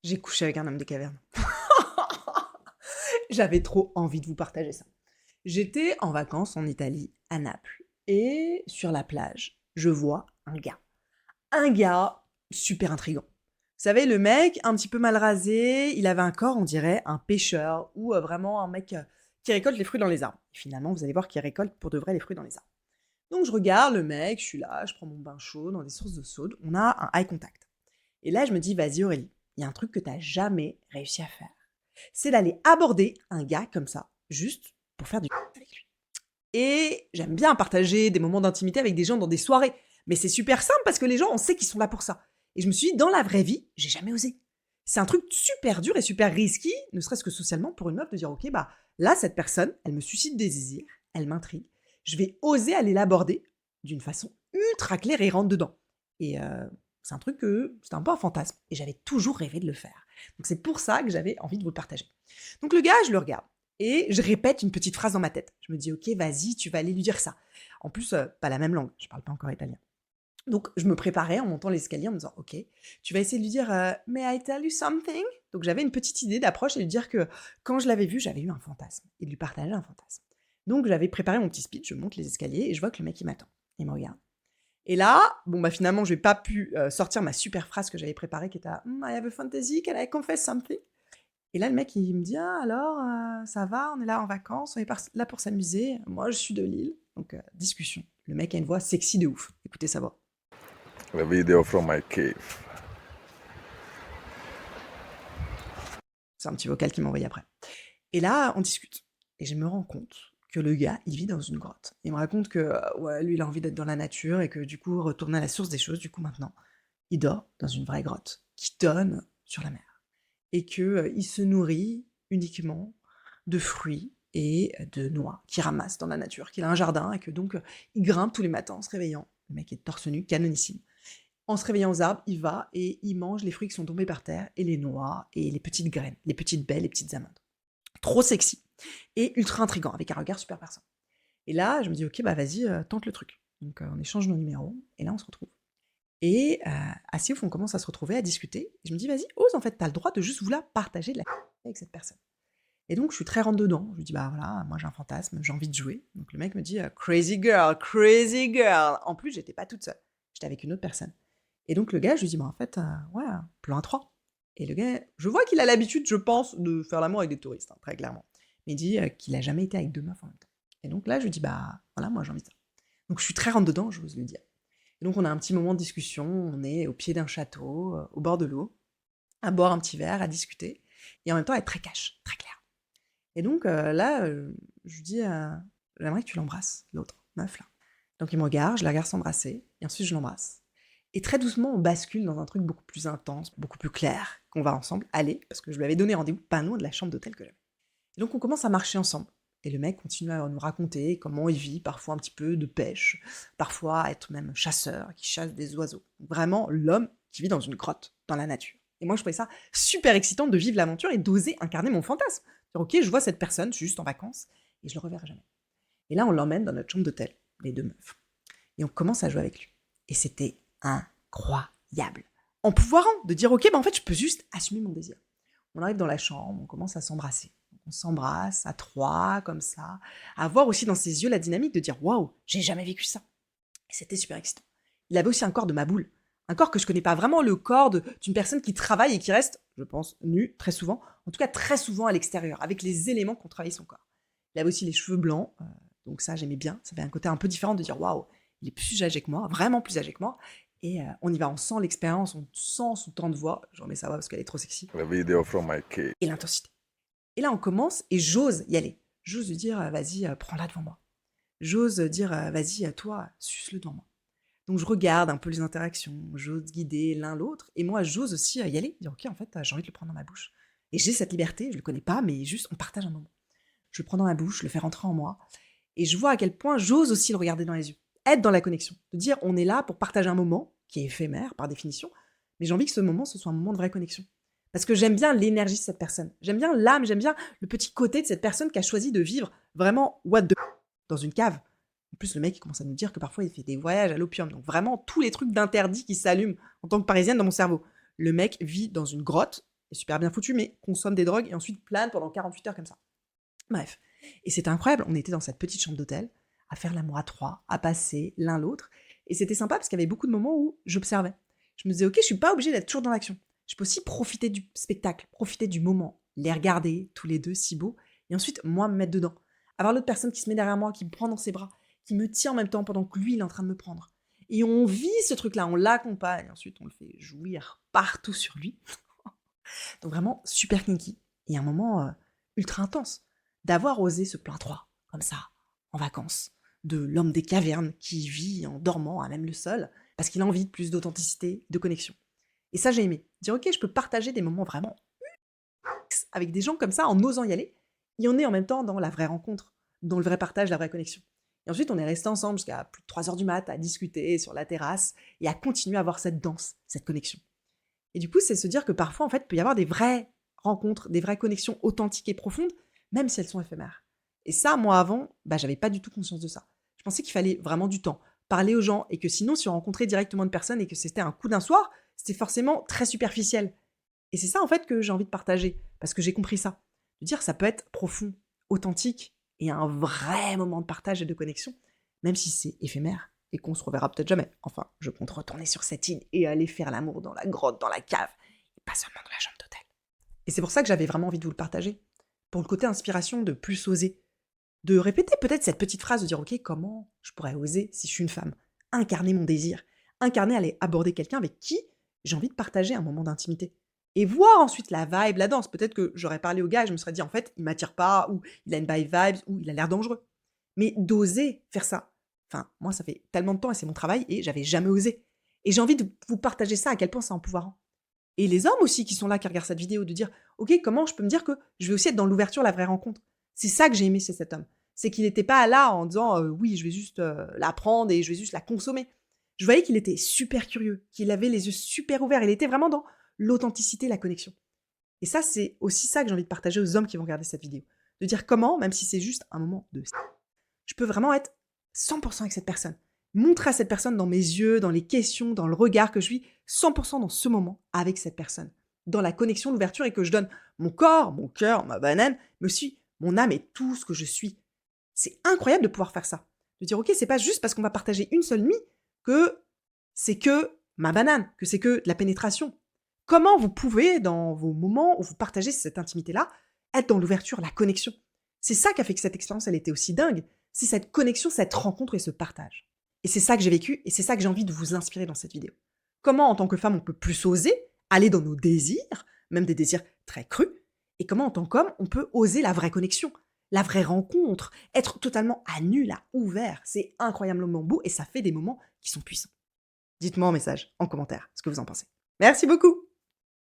J'ai couché avec un homme des cavernes. J'avais trop envie de vous partager ça. J'étais en vacances en Italie, à Naples, et sur la plage, je vois un gars. Un gars super intriguant. Vous savez, le mec, un petit peu mal rasé, il avait un corps, on dirait, un pêcheur, ou vraiment un mec qui récolte les fruits dans les arbres. Et finalement, vous allez voir qu'il récolte pour de vrai les fruits dans les arbres. Donc je regarde le mec, je suis là, je prends mon bain chaud dans des sources d'eau chaude, on a un eye contact. Et là, je me dis, vas-y Aurélie, il y a un truc que tu n'as jamais réussi à faire. C'est d'aller aborder un gars comme ça, juste pour faire du avec lui. Et j'aime bien partager des moments d'intimité avec des gens dans des soirées. Mais c'est super simple parce que les gens, on sait qu'ils sont là pour ça. Et je me suis dit, dans la vraie vie, j'ai jamais osé. C'est un truc super dur et super risqué, ne serait-ce que socialement, pour une meuf de dire, ok, bah là, cette personne, elle me suscite des désirs, elle m'intrigue. Je vais oser aller l'aborder d'une façon ultra claire et rentre dedans. Et c'est un truc que c'était un peu un fantasme. Et j'avais toujours rêvé de le faire. Donc c'est pour ça que j'avais envie de vous le partager. Donc le gars, je le regarde. Et je répète une petite phrase dans ma tête. Je me dis: «OK, vas-y, tu vas aller lui dire ça». En plus, pas la même langue, je parle pas encore italien. Donc je me préparais en montant l'escalier en me disant: «OK, tu vas essayer de lui dire, "May I tell you something?"» Donc j'avais une petite idée d'approche et lui dire que quand je l'avais vu, j'avais eu un fantasme et de lui partager un fantasme. Donc j'avais préparé mon petit speech, je monte les escaliers et je vois que le mec il m'attend. Il me regarde et là, bon, bah, finalement, j'ai pas pu, sortir ma super phrase que j'avais préparée qui était «I have a fantasy, can I confess something?» Et là, le mec, il me dit: «Ah alors, ça va? On est là en vacances, on est là pour s'amuser. Moi, je suis de Lille». Donc, discussion. Le mec a une voix sexy de ouf. Écoutez sa voix. A video from my cave. C'est un petit vocal qu'il m'a envoyé après. Et là, on discute. Et je me rends compte que le gars, il vit dans une grotte. Il me raconte que, ouais, lui, il a envie d'être dans la nature et que du coup, retourner à la source des choses, du coup, maintenant, il dort dans une vraie grotte qui donne sur la mer. Et que, il se nourrit uniquement de fruits et de noix qu'il ramasse dans la nature, qu'il a un jardin et que donc, il grimpe tous les matins en se réveillant. Le mec est torse nu, canonissime. En se réveillant aux arbres, il va et il mange les fruits qui sont tombés par terre et les noix et les petites graines, les petites baies, les petites amandes. Trop sexy et ultra intriguant avec un regard super perçant. Et là, je me dis: «OK, bah vas-y, tente le truc». Donc, on échange nos numéros et là, on se retrouve. Et assis ouf, on commence à se retrouver, à discuter. Et je me dis: «Vas-y, ose en fait, tu as le droit de juste vouloir partager de la avec cette personne». Et donc je suis très rentre dedans. Je lui dis: «Bah voilà, moi j'ai un fantasme, j'ai envie de jouer». Donc le mec me dit: «Crazy girl, crazy girl». En plus, j'étais pas toute seule, j'étais avec une autre personne. Et donc le gars, je lui dis: «Bah en fait, ouais, plan à 3». Et le gars, je vois qu'il a l'habitude, je pense, de faire l'amour avec des touristes, hein, très clairement. Mais il dit, qu'il a jamais été avec 2 meufs en même temps. Et donc là, je lui dis: «Bah voilà, moi j'ai envie de ça». Donc je suis très rentre dedans, j'ose lui dire. Et donc on a un petit moment de discussion, on est au pied d'un château, au bord de l'eau, à boire un petit verre, à discuter et en même temps à être très cash, très clair. Et donc là, je lui dis, «J'aimerais que tu l'embrasses, l'autre meuf là». Donc il me regarde, je la regarde s'embrasser et ensuite je l'embrasse. Et très doucement, on bascule dans un truc beaucoup plus intense, beaucoup plus clair, qu'on va ensemble aller, parce que je lui avais donné rendez-vous pas loin de la chambre d'hôtel que j'avais. Et donc on commence à marcher ensemble. Et le mec continue à nous raconter comment il vit, parfois un petit peu de pêche, parfois à être même chasseur, qui chasse des oiseaux. Vraiment l'homme qui vit dans une grotte, dans la nature. Et moi je trouvais ça super excitant de vivre l'aventure et d'oser incarner mon fantasme. Dire, ok, je vois cette personne, je suis juste en vacances, et je le reverrai jamais. Et là on l'emmène dans notre chambre d'hôtel, les deux meufs. Et on commence à jouer avec lui. Et c'était incroyable. En pouvoir de dire, ok, bah en fait je peux juste assumer mon désir. On arrive dans la chambre, on commence à s'embrasser. On s'embrasse à 3 comme ça, à voir aussi dans ses yeux la dynamique de dire: «Waouh, j'ai jamais vécu ça» et c'était super excitant. Il avait aussi un corps de ma boule, un corps que je connais pas vraiment le corps d'une personne qui travaille et qui reste, je pense, nue très souvent, en tout cas très souvent à l'extérieur, avec les éléments qu'ont travaillé son corps. Il avait aussi les cheveux blancs, donc ça j'aimais bien, ça avait un côté un peu différent de dire: «Waouh, il est plus âgé que moi, vraiment plus âgé que moi» et on y va, on sent l'expérience, on sent son temps de voix, je remets sa voix parce qu'elle est trop sexy A video from my cave. et l'intensité. Et là, on commence et j'ose y aller. J'ose lui dire, «Vas-y, prends-la devant moi». J'ose dire, «Vas-y, toi, suce-le devant moi». Donc je regarde un peu les interactions, j'ose guider l'un l'autre et moi, j'ose aussi, y aller, dire: «OK, en fait, j'ai envie de le prendre dans ma bouche» et j'ai cette liberté, je le connais pas, mais juste on partage un moment. Je le prends dans ma bouche, je le fais rentrer en moi et je vois à quel point j'ose aussi le regarder dans les yeux. Être dans la connexion, de dire: «On est là pour partager un moment qui est éphémère par définition, mais j'ai envie que ce moment, ce soit un moment de vraie connexion». Parce que j'aime bien l'énergie de cette personne. J'aime bien l'âme, j'aime bien le petit côté de cette personne qui a choisi de vivre vraiment what the dans une cave. En plus, le mec, il commence à nous dire que parfois il fait des voyages à l'opium. Donc vraiment, tous les trucs d'interdit qui s'allument en tant que parisienne dans mon cerveau. Le mec vit dans une grotte est super bien foutu, mais consomme des drogues et ensuite plane pendant 48 heures comme ça. Bref. Et c'était incroyable, on était dans cette petite chambre d'hôtel, à faire l'amour à 3, à passer l'un l'autre, et c'était sympa parce qu'il y avait beaucoup de moments où j'observais. Je me disais: «OK, je suis pas obligée d'être toujours dans l'action. Je peux aussi profiter du spectacle, profiter du moment, les regarder tous les 2 si beaux et ensuite moi me mettre dedans. Avoir l'autre personne qui se met derrière moi, qui me prend dans ses bras, qui me tient en même temps pendant que lui, il est en train de me prendre et on vit ce truc-là, on l'accompagne, ensuite on le fait jouir partout sur lui». Donc vraiment super kinky et un moment, ultra intense d'avoir osé ce plein 3 comme ça, en vacances, de l'homme des cavernes qui vit en dormant à même le sol, parce qu'il a envie de plus d'authenticité, de connexion. Et ça, j'ai aimé. Dire: «OK, je peux partager des moments vraiment avec des gens comme ça, en osant y aller» et on est en même temps dans la vraie rencontre, dans le vrai partage, la vraie connexion. Et ensuite, on est restés ensemble jusqu'à plus de 3 heures du mat, à discuter sur la terrasse et à continuer à avoir cette danse, cette connexion. Et du coup, c'est se dire que parfois, en fait, il peut y avoir des vraies rencontres, des vraies connexions authentiques et profondes, même si elles sont éphémères. Et ça, moi, avant, j'avais pas du tout conscience de ça. Je pensais qu'il fallait vraiment du temps, parler aux gens, et que sinon, si on rencontrait directement une personne et que c'était un coup d'un soir, c'était forcément très superficiel. Et c'est ça, en fait, que j'ai envie de partager, parce que j'ai compris ça. De dire, ça peut être profond, authentique, et un vrai moment de partage et de connexion, même si c'est éphémère et qu'on se reverra peut-être jamais. Enfin, je compte retourner sur cette île et aller faire l'amour dans la grotte, dans la cave, et pas seulement dans la chambre d'hôtel. Et c'est pour ça que j'avais vraiment envie de vous le partager. Pour le côté inspiration de plus oser. De répéter peut-être cette petite phrase, de dire: «OK, comment je pourrais oser, si je suis une femme, incarner mon désir, incarner aller aborder quelqu'un avec qui j'ai envie de partager un moment d'intimité?» Et voir ensuite la vibe, la danse. Peut-être que j'aurais parlé au gars et je me serais dit: «En fait, il m'attire pas» ou «Il a une bad vibes» ou «Il a l'air dangereux». Mais d'oser faire ça. Enfin, moi, ça fait tellement de temps et c'est mon travail et j'avais jamais osé. Et j'ai envie de vous partager ça, à quel point c'est empouvoirant. Et les hommes aussi qui sont là, qui regardent cette vidéo, de dire: «OK, comment je peux me dire que je vais aussi être dans l'ouverture, la vraie rencontre?» C'est ça que j'ai aimé chez cet homme. C'est qu'il n'était pas là en disant: «Oui, je vais juste, la prendre et je vais juste la consommer». Je voyais qu'il était super curieux, qu'il avait les yeux super ouverts. Il était vraiment dans l'authenticité, la connexion. Et ça, c'est aussi ça que j'ai envie de partager aux hommes qui vont regarder cette vidéo. De dire comment, même si c'est juste un moment de je peux vraiment être 100% avec cette personne. Montrer à cette personne dans mes yeux, dans les questions, dans le regard que je suis 100% dans ce moment avec cette personne. Dans la connexion, l'ouverture et que je donne mon corps, mon cœur, ma banane, mais aussi mon âme et tout ce que je suis. C'est incroyable de pouvoir faire ça. De dire: OK, c'est pas juste parce qu'on va partager une seule nuit que c'est que ma banane, que c'est que de la pénétration. Comment vous pouvez, dans vos moments où vous partagez cette intimité-là, être dans l'ouverture, la connexion? C'est ça qui a fait que cette expérience, elle était aussi dingue. C'est cette connexion, cette rencontre et ce partage. Et c'est ça que j'ai vécu et c'est ça que j'ai envie de vous inspirer dans cette vidéo. Comment, en tant que femme, on peut plus oser aller dans nos désirs, même des désirs très crus, et comment, en tant qu'homme, on peut oser la vraie connexion, la vraie rencontre, être totalement à nu, là, ouvert. C'est incroyablement beau et ça fait des moments qui sont puissants. Dites-moi en message, en commentaire, ce que vous en pensez. Merci beaucoup!